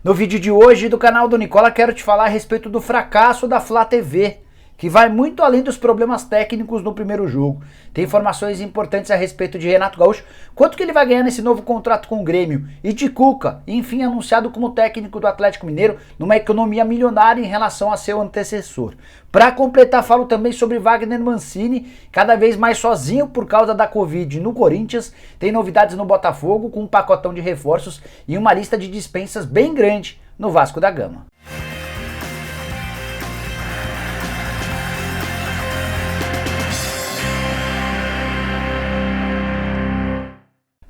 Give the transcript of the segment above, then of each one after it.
No vídeo de hoje do canal do Nicola quero te falar a respeito do fracasso da Flá TV, que vai muito além dos problemas técnicos no primeiro jogo. Tem informações importantes a respeito de Renato Gaúcho, quanto que ele vai ganhar nesse novo contrato com o Grêmio, e de Cuca, enfim anunciado como técnico do Atlético Mineiro, numa economia milionária em relação a seu antecessor. Para completar, falo também sobre Wagner Mancini, cada vez mais sozinho por causa da Covid no Corinthians, tem novidades no Botafogo com um pacotão de reforços e uma lista de dispensas bem grande no Vasco da Gama.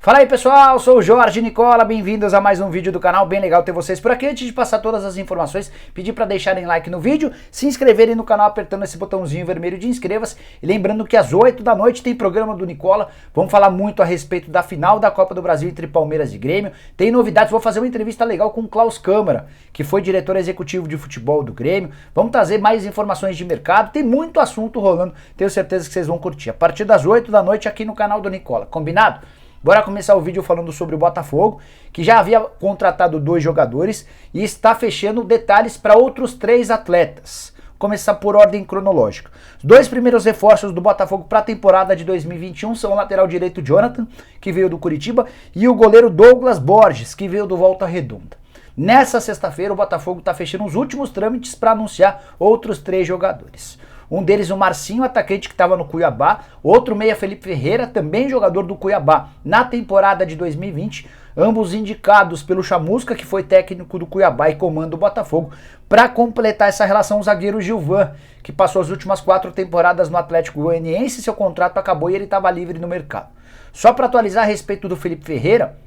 Fala aí pessoal, sou o Jorge Nicola, bem-vindos a mais um vídeo do canal, bem legal ter vocês por aqui. Antes de passar todas as informações, pedir para deixarem like no vídeo, se inscreverem no canal apertando esse botãozinho vermelho de inscreva-se, e lembrando que às 8 da noite tem programa do Nicola, vamos falar muito a respeito da final da Copa do Brasil entre Palmeiras e Grêmio, tem novidades, vou fazer uma entrevista legal com o Klaus Câmara, que foi diretor executivo de futebol do Grêmio, vamos trazer mais informações de mercado, tem muito assunto rolando, tenho certeza que vocês vão curtir, a partir das 8 da noite aqui no canal do Nicola, combinado? Bora começar o vídeo falando sobre o Botafogo, que já havia contratado 2 jogadores e está fechando detalhes para outros 3 atletas. Vou começar por ordem cronológica. Os 2 primeiros reforços do Botafogo para a temporada de 2021 são o lateral direito Jonathan, que veio do Curitiba, e o goleiro Douglas Borges, que veio do Volta Redonda. Nessa sexta-feira o Botafogo está fechando os últimos trâmites para anunciar outros 3 jogadores. Um deles o Marcinho, atacante que estava no Cuiabá, outro meia Felipe Ferreira, também jogador do Cuiabá na temporada de 2020, ambos indicados pelo Chamusca, que foi técnico do Cuiabá e comanda o Botafogo, para completar essa relação o zagueiro Gilvan, que passou as últimas 4 temporadas no Atlético Goianiense, seu contrato acabou e ele estava livre no mercado. Só para atualizar a respeito do Felipe Ferreira,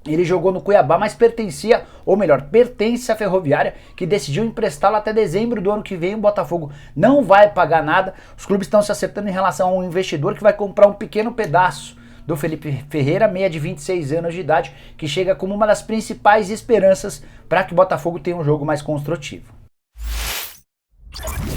ele jogou no Cuiabá, mas pertence à Ferroviária, que decidiu emprestá-lo até dezembro do ano que vem. O Botafogo não vai pagar nada. Os clubes estão se acertando em relação a um investidor que vai comprar um pequeno pedaço do Felipe Ferreira, meia de 26 anos de idade, que chega como uma das principais esperanças para que o Botafogo tenha um jogo mais construtivo.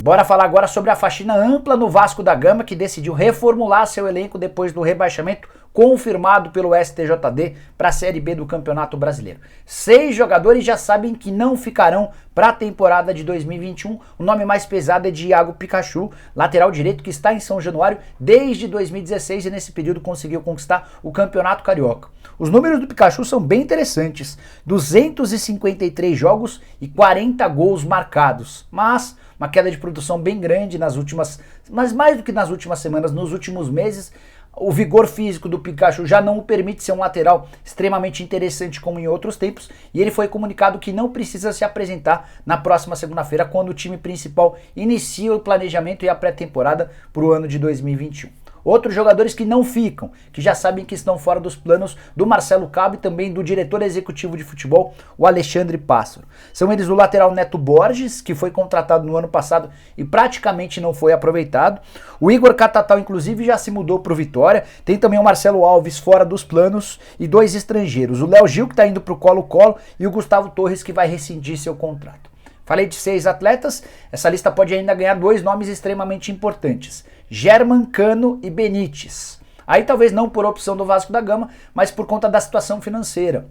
Bora falar agora sobre a faxina ampla no Vasco da Gama, que decidiu reformular seu elenco depois do rebaixamento confirmado pelo STJD para a Série B do Campeonato Brasileiro. 6 jogadores já sabem que não ficarão para a temporada de 2021. O nome mais pesado é de Iago Pikachu, lateral direito que está em São Januário desde 2016 e nesse período conseguiu conquistar o Campeonato Carioca. Os números do Pikachu são bem interessantes, 253 jogos e 40 gols marcados, mas uma queda de produção bem grande nas últimas, mas mais do que nas últimas semanas, nos últimos meses. O vigor físico do Pikachu já não o permite ser um lateral extremamente interessante como em outros tempos, e ele foi comunicado que não precisa se apresentar na próxima segunda-feira, quando o time principal inicia o planejamento e a pré-temporada para o ano de 2021. Outros jogadores que não ficam, que já sabem que estão fora dos planos do Marcelo Cabo e também do diretor executivo de futebol, o Alexandre Pássaro. São eles o lateral Neto Borges, que foi contratado no ano passado e praticamente não foi aproveitado. O Igor Catatal, inclusive, já se mudou para o Vitória. Tem também o Marcelo Alves fora dos planos e 2 estrangeiros. O Léo Gil, que está indo para o Colo-Colo, e o Gustavo Torres, que vai rescindir seu contrato. Falei de 6 atletas, essa lista pode ainda ganhar 2 nomes extremamente importantes, German Cano e Benítez. Aí talvez não por opção do Vasco da Gama, mas por conta da situação financeira.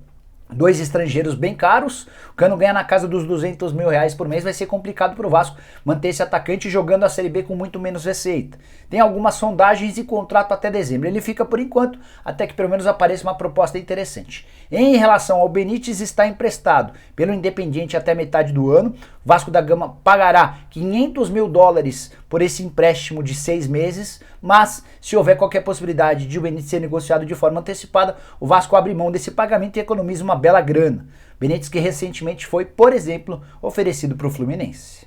2 estrangeiros bem caros, o Cano ganha na casa dos R$200 mil por mês, vai ser complicado para o Vasco manter esse atacante jogando a Série B com muito menos receita. Tem algumas sondagens e contrato até dezembro, ele fica por enquanto, até que pelo menos apareça uma proposta interessante. Em relação ao Benítez, está emprestado pelo Independiente até metade do ano, o Vasco da Gama pagará $500 mil por esse empréstimo de 6 meses, mas se houver qualquer possibilidade de o Benítez ser negociado de forma antecipada, o Vasco abre mão desse pagamento e economiza uma bela grana. Benítez que recentemente foi, por exemplo, oferecido para o Fluminense.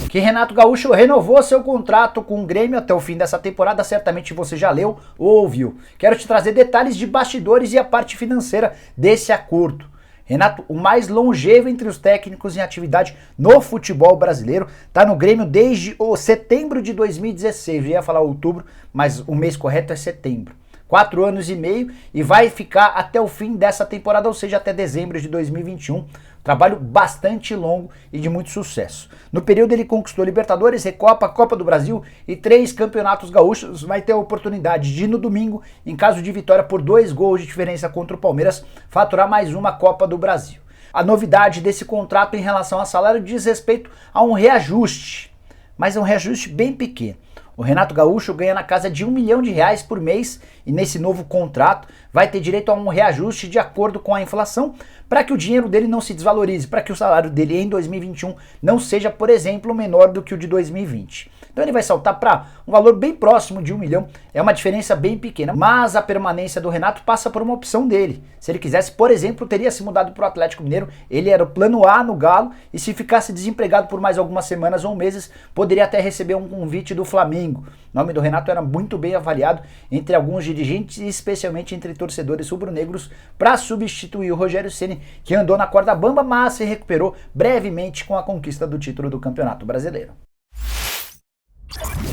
Que Renato Gaúcho renovou seu contrato com o Grêmio até o fim dessa temporada, certamente você já leu ou ouviu. Quero te trazer detalhes de bastidores e a parte financeira desse acordo. Renato, o mais longevo entre os técnicos em atividade no futebol brasileiro, está no Grêmio desde setembro de 2016, eu ia falar outubro, mas o mês correto é setembro. 4 anos e meio e vai ficar até o fim dessa temporada, ou seja, até dezembro de 2021. Trabalho bastante longo e de muito sucesso. No período ele conquistou Libertadores, Recopa, Copa do Brasil e 3 campeonatos gaúchos. Vai ter a oportunidade de no domingo, em caso de vitória por 2 gols de diferença contra o Palmeiras, faturar mais uma Copa do Brasil. A novidade desse contrato em relação ao salário diz respeito a um reajuste, mas é um reajuste bem pequeno. O Renato Gaúcho ganha na casa de R$1 milhão por mês e nesse novo contrato vai ter direito a um reajuste de acordo com a inflação para que o dinheiro dele não se desvalorize, para que o salário dele em 2021 não seja, por exemplo, menor do que o de 2020. Então ele vai saltar para um valor bem próximo de R$1 milhão, é uma diferença bem pequena, mas a permanência do Renato passa por uma opção dele. Se ele quisesse, por exemplo, teria se mudado para o Atlético Mineiro, ele era o plano A no Galo e se ficasse desempregado por mais algumas semanas ou meses, poderia até receber um convite do Flamengo. O nome do Renato era muito bem avaliado entre alguns dirigentes e especialmente entre torcedores rubro-negros para substituir o Rogério Ceni, que andou na corda bamba, mas se recuperou brevemente com a conquista do título do Campeonato Brasileiro.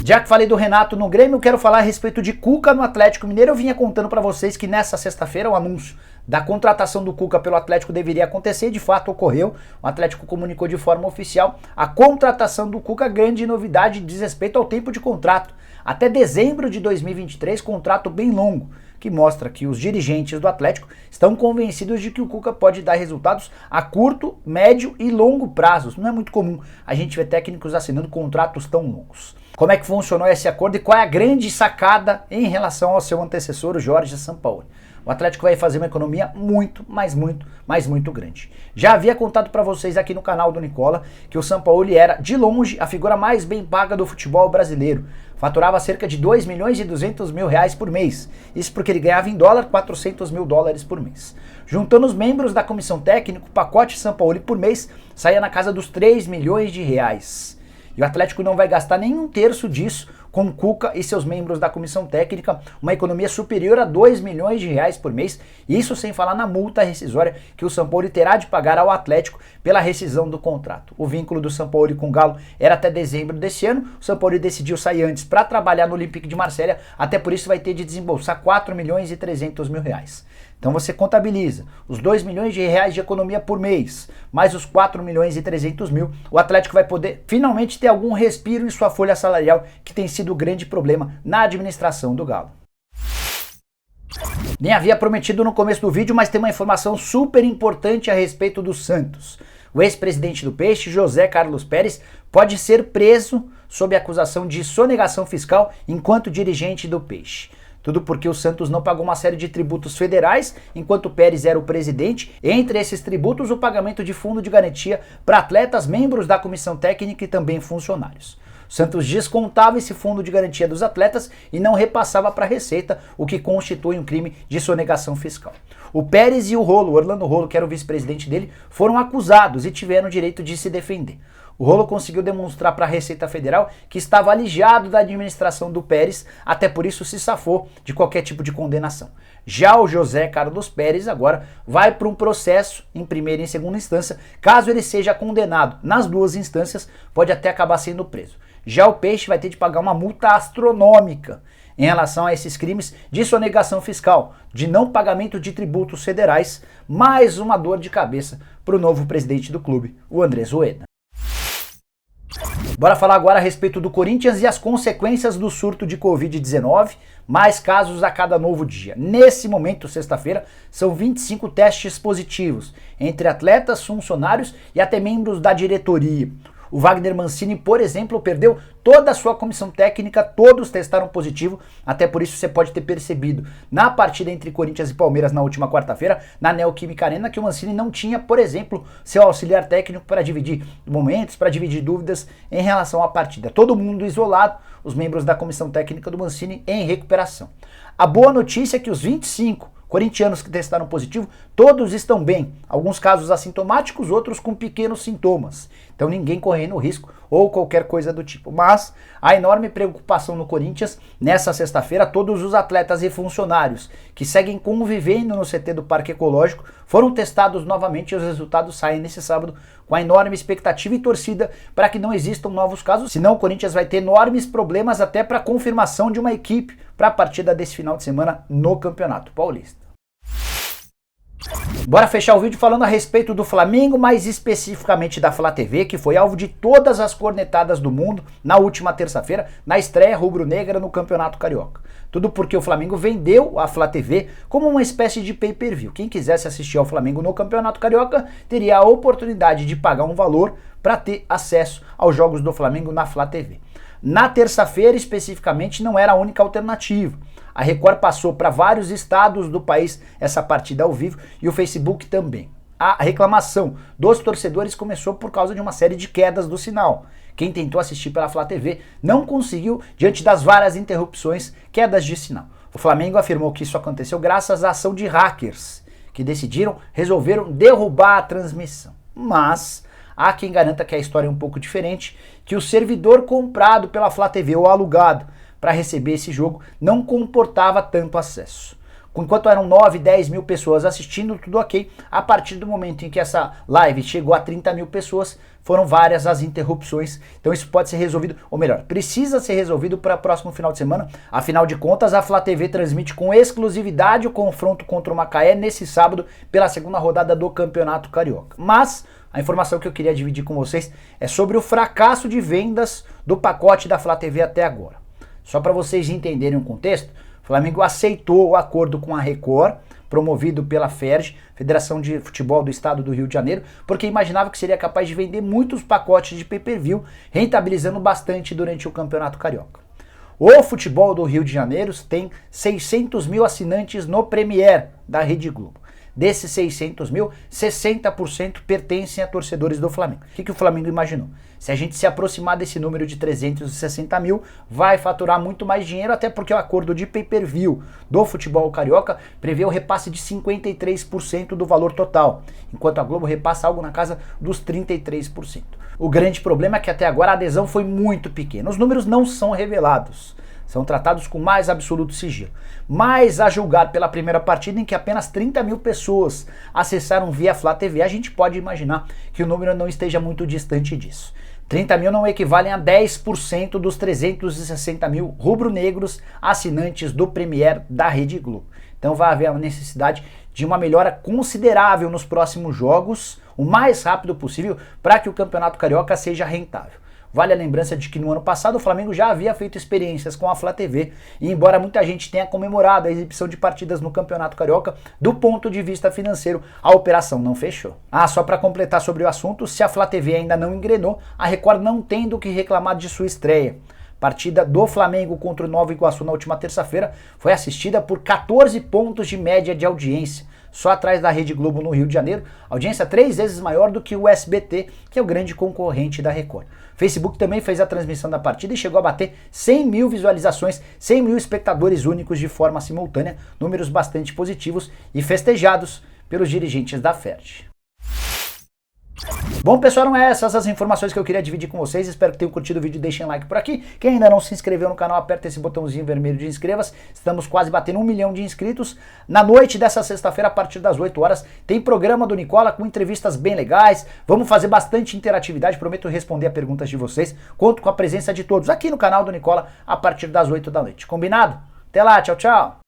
Já que falei do Renato no Grêmio, eu quero falar a respeito de Cuca no Atlético Mineiro. Eu vinha contando para vocês que nessa sexta-feira o anúncio da contratação do Cuca pelo Atlético deveria acontecer, de fato ocorreu. O Atlético comunicou de forma oficial a contratação do Cuca. Grande novidade diz respeito ao tempo de contrato. Até dezembro de 2023, contrato bem longo, que mostra que os dirigentes do Atlético estão convencidos de que o Cuca pode dar resultados a curto, médio e longo prazos. Não é muito comum a gente ver técnicos assinando contratos tão longos. Como é que funcionou esse acordo e qual é a grande sacada em relação ao seu antecessor, o Jorge Sampaoli? O Atlético vai fazer uma economia muito grande. Já havia contado para vocês aqui no canal do Nicola que o Sampaoli era, de longe, a figura mais bem paga do futebol brasileiro. Faturava cerca de R$2 milhões e 200 mil por mês. Isso porque ele ganhava em dólar $400 mil por mês. Juntando os membros da comissão técnica, o pacote Sampaoli por mês saía na casa dos R$3 milhões. E o Atlético não vai gastar nem um terço disso com Cuca e seus membros da comissão técnica, uma economia superior a R$2 milhões por mês, isso sem falar na multa rescisória que o Sampaoli terá de pagar ao Atlético pela rescisão do contrato. O vínculo do Sampaoli com o Galo era até dezembro desse ano, o Sampaoli decidiu sair antes para trabalhar no Olympique de Marselha, até por isso vai ter de desembolsar R$4 milhões e 300 mil. Então você contabiliza os R$2 milhões de economia por mês, mais os R$4 milhões e 300 mil, o Atlético vai poder finalmente ter algum respiro em sua folha salarial, que tem sido o grande problema na administração do Galo. Nem havia prometido no começo do vídeo, mas tem uma informação super importante a respeito do Santos. O ex-presidente do Peixe, José Carlos Pérez, pode ser preso sob acusação de sonegação fiscal enquanto dirigente do Peixe. Tudo porque o Santos não pagou uma série de tributos federais, enquanto Pérez era o presidente. Entre esses tributos, o pagamento de fundo de garantia para atletas, membros da comissão técnica e também funcionários. O Santos descontava esse fundo de garantia dos atletas e não repassava para a Receita, o que constitui um crime de sonegação fiscal. O Pérez e o Rolo, Orlando Rolo, que era o vice-presidente dele, foram acusados e tiveram o direito de se defender. O Rolo conseguiu demonstrar para a Receita Federal que estava alijado da administração do Pérez, até por isso se safou de qualquer tipo de condenação. Já o José Carlos Pérez agora vai para um processo em primeira e em segunda instância. Caso ele seja condenado nas duas instâncias, pode até acabar sendo preso. Já o Peixe vai ter de pagar uma multa astronômica em relação a esses crimes de sonegação fiscal, de não pagamento de tributos federais, mais uma dor de cabeça para o novo presidente do clube, o Andrés Rueda. Bora falar agora a respeito do Corinthians e as consequências do surto de Covid-19, mais casos a cada novo dia. Nesse momento, sexta-feira, são 25 testes positivos, entre atletas, funcionários e até membros da diretoria. O Wagner Mancini, por exemplo, perdeu toda a sua comissão técnica, todos testaram positivo, até por isso você pode ter percebido na partida entre Corinthians e Palmeiras na última quarta-feira, na Neoquímica Arena, que o Mancini não tinha, por exemplo, seu auxiliar técnico para dividir momentos, para dividir dúvidas em relação à partida. Todo mundo isolado, os membros da comissão técnica do Mancini em recuperação. A boa notícia é que os 25 corintianos que testaram positivo, todos estão bem. Alguns casos assintomáticos, outros com pequenos sintomas. Então ninguém correndo risco ou qualquer coisa do tipo. Mas a enorme preocupação no Corinthians, nessa sexta-feira, todos os atletas e funcionários que seguem convivendo no CT do Parque Ecológico foram testados novamente e os resultados saem nesse sábado com a enorme expectativa e torcida para que não existam novos casos. Senão o Corinthians vai ter enormes problemas até para a confirmação de uma equipe para a partida desse final de semana no Campeonato Paulista. Bora fechar o vídeo falando a respeito do Flamengo, mais especificamente da Flá TV, que foi alvo de todas as cornetadas do mundo na última terça-feira, na estreia rubro-negra no Campeonato Carioca. Tudo porque o Flamengo vendeu a Flá TV como uma espécie de pay-per-view. Quem quisesse assistir ao Flamengo no Campeonato Carioca teria a oportunidade de pagar um valor para ter acesso aos jogos do Flamengo na Flá TV. Na terça-feira, especificamente, não era a única alternativa. A Record passou para vários estados do país essa partida ao vivo e o Facebook também. A reclamação dos torcedores começou por causa de uma série de quedas do sinal. Quem tentou assistir pela Flá TV não conseguiu diante das várias interrupções, quedas de sinal. O Flamengo afirmou que isso aconteceu graças à ação de hackers, que resolveram derrubar a transmissão. Mas há quem garanta que a história é um pouco diferente, que o servidor comprado pela Flá TV ou alugado para receber esse jogo não comportava tanto acesso. Enquanto eram 9, 10 mil pessoas assistindo, tudo ok. A partir do momento em que essa live chegou a 30 mil pessoas, foram várias as interrupções. Então isso pode ser resolvido, ou melhor, precisa ser resolvido para o próximo final de semana. Afinal de contas, a Flá TV transmite com exclusividade o confronto contra o Macaé nesse sábado pela segunda rodada do Campeonato Carioca. Mas a informação que eu queria dividir com vocês é sobre o fracasso de vendas do pacote da Flá TV até agora. Só para vocês entenderem o contexto, o Flamengo aceitou o acordo com a Record, promovido pela FERJ, Federação de Futebol do Estado do Rio de Janeiro, porque imaginava que seria capaz de vender muitos pacotes de pay-per-view, rentabilizando bastante durante o Campeonato Carioca. O futebol do Rio de Janeiro tem 600 mil assinantes no Premier da Rede Globo. Desses 600 mil, 60% pertencem a torcedores do Flamengo. O que o Flamengo imaginou? Se a gente se aproximar desse número de 360 mil, vai faturar muito mais dinheiro, até porque o acordo de pay-per-view do futebol carioca prevê o repasse de 53% do valor total, enquanto a Globo repassa algo na casa dos 33%. O grande problema é que até agora a adesão foi muito pequena. Os números não são revelados. São tratados com mais absoluto sigilo. Mas a julgar pela primeira partida em que apenas 30 mil pessoas acessaram via Flá TV, a gente pode imaginar que o número não esteja muito distante disso. 30 mil não equivalem a 10% dos 360 mil rubro-negros assinantes do Premier da Rede Globo. Então vai haver a necessidade de uma melhora considerável nos próximos jogos, o mais rápido possível, para que o Campeonato Carioca seja rentável. Vale a lembrança de que no ano passado o Flamengo já havia feito experiências com a Flá TV e embora muita gente tenha comemorado a exibição de partidas no Campeonato Carioca, do ponto de vista financeiro, a operação não fechou. Só para completar sobre o assunto, se a Flá TV ainda não engrenou, a Record não tem do que reclamar de sua estreia. Partida do Flamengo contra o Nova Iguaçu na última terça-feira foi assistida por 14 pontos de média de audiência, só atrás da Rede Globo no Rio de Janeiro, audiência 3 vezes maior do que o SBT, que é o grande concorrente da Record. O Facebook também fez a transmissão da partida e chegou a bater 100 mil visualizações, 100 mil espectadores únicos de forma simultânea, números bastante positivos e festejados pelos dirigentes da FERJ. Bom, pessoal, eram essas as informações que eu queria dividir com vocês. Espero que tenham curtido o vídeo. Deixem um like por aqui. Quem ainda não se inscreveu no canal, aperta esse botãozinho vermelho de inscreva-se. Estamos quase batendo 1 milhão de inscritos. Na noite dessa sexta-feira, a partir das 8 horas, tem programa do Nicola com entrevistas bem legais. Vamos fazer bastante interatividade. Prometo responder a perguntas de vocês. Conto com a presença de todos aqui no canal do Nicola a partir das 8 da noite. Combinado? Até lá, tchau, tchau!